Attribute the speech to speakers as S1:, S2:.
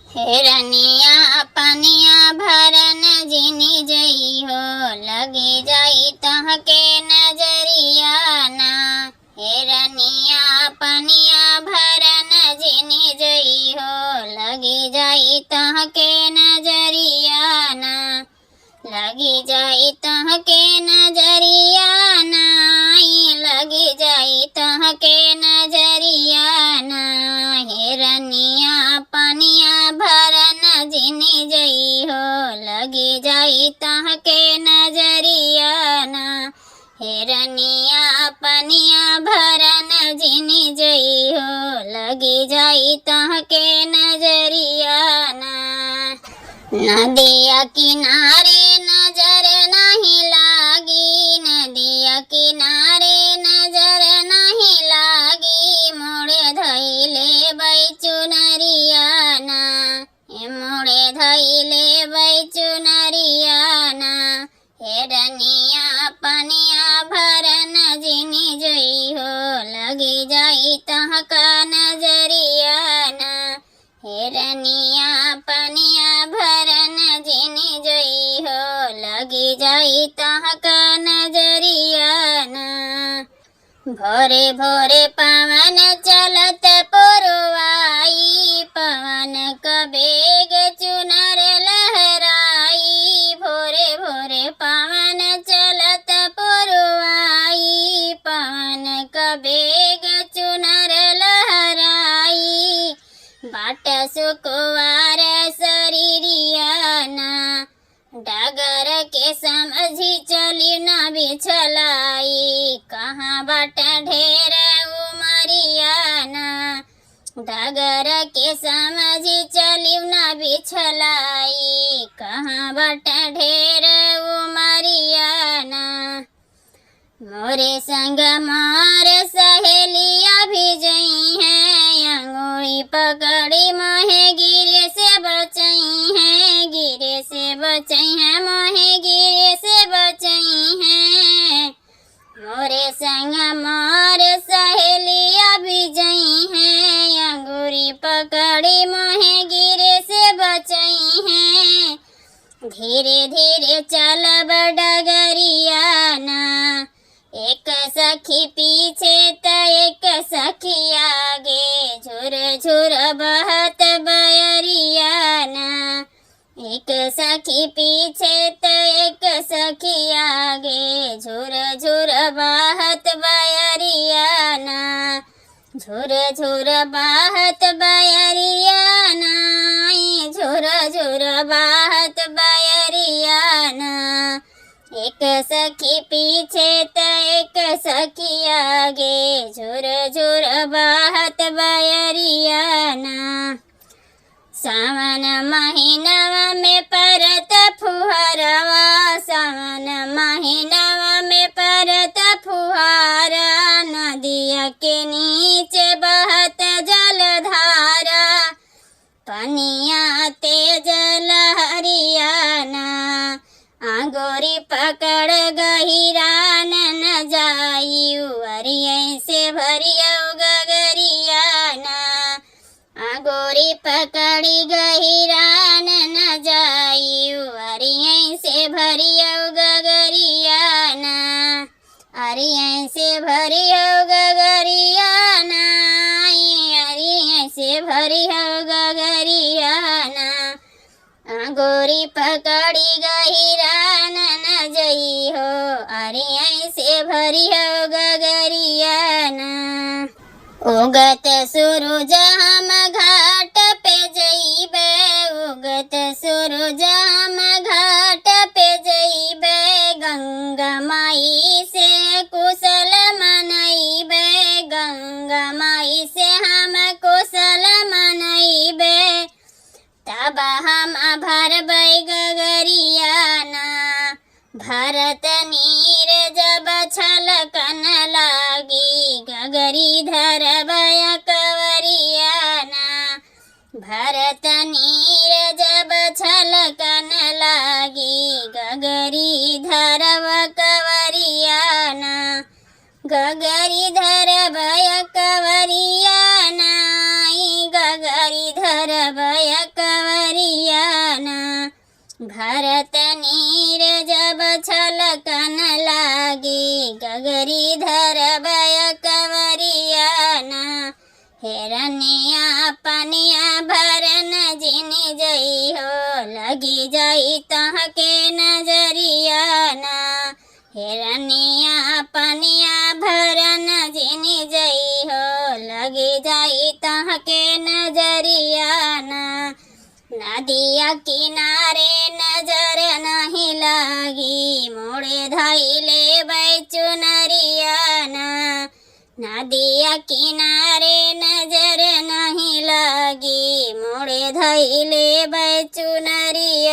S1: हेरनिया पनिया भरन जिनी जई हो, लगी जाई तहके नजरिया ना। हेरनिया पनिया भरन जिनी जई हो, लगी जाई तहके नजरिया ना। लगी जाई तहके नजरिया ना, लगी जाई तहके नजरिया ना। हेरनिया पनिया भरन जिनी जई हो, लगी जाई तहके नजरिया ना। हेरनिया पनिया भरन जिनी जई हो, लगी जाई तहके नजरिया ना। नदिया किनारे नजर नहीं लागी, नदिया किनारे नजर नहीं लागी। मोड़े धैले बैचुनरिया ना, मोड़े धैले बैचुनरिया ना। हेरनिया पनिया भरन जिनी जई हो, लगी जाई तहका नजरिया ना। हेरनिया पनिया भरन जिनी जई हो, लगी जाई तहका नजरिया ना। भोरे भोरे पवन चलत पुरवाई, पवन क बेग चुनर लहराई। भोरे भोरे पवन चलत पुरवाई, पवन क बेग चुनर लहराई। बाट सुकुवार शरीरिया ना, डगर के समझी चली न बिछलाई। कहाँ बाट ढेर उमरिया ना, डगर के समझी चली न बिछलाई। कहाँ बाट ढेर उमरिया ना। मोरे संग मोर सहेलिया भी जई हैं, अंगुरी पकड़ी मोहे गिरे से बचई हैं। गिरे से बचई हैं, मोहे गिरे से बचई हैं। मोरे संग मोर सहेलिया भी जई हैं, अंगुरी पकड़ी मोहे गिरे से बचई हैं। धीरे धीरे चलब डगरिया ना, एक सखी पीछे त एक सखी आगे। झुर झुर बहत बयरिया ना, एक सखी पीछे त एक सखी आगे। झुर झुर बहत बयरिया ना, झुर झुर बहत बयरिया ना। झुर झुर बहत बयरिया ना, एक सखी पीछे त एक सखी आगे। झुर झुर बहत बयरिया ना। सावन महीनवा में परत फुहरवा, सावन महीनवा में परत फुहारा। नदिया के नीचे बहत जलधारा, पनिया तेज लहरिया ना। आगोरी पकड़ गहिरा न जाई, अरिय से भरियौ गगरिया ना। आगोरी पकड़ी गहिरा न जाई, अरिय से भरियौ गगरिया ना। अरिय से भरियौ गगरिया ना, अरिय से भरियौ गगरिया ना। गोरी पकड़ी गहिरा न जई हो, अरिय से भरियौ गगरिया ना। उगत सूरज हम घाट पे जइबे, उगत सूरज हम घाट पे जइबे। गंगा माई से कुशल मनइबे, गंगा माई से हम कुशल मनइबे। तब हम भरबै गगरिया ना, भरत नीर जब छलकन लागी। गगरी धरबै कवरिया ना, भरत नीर जब छलकन लागी। गगरी धरब कवरिया ना, गगरी धरबै कवरिया ना। गगरी धरबै भय कवरियाना भरत नीर जब छलकन लागी गगरीधर भय कवरियाना हेरनिया पनिया भरन जिनी जई हो लगी जाई तहके नजरियाना हेरनिया पनिया भरन जिनी जई हो लगी जाई तहके नजरियाना नदिया किनारे नजर नहीं लागी मोड़े धैले बैचुनरियाना नदिया किनारे नजर नहीं लागी मोड़े धैले बैचुनरियाना।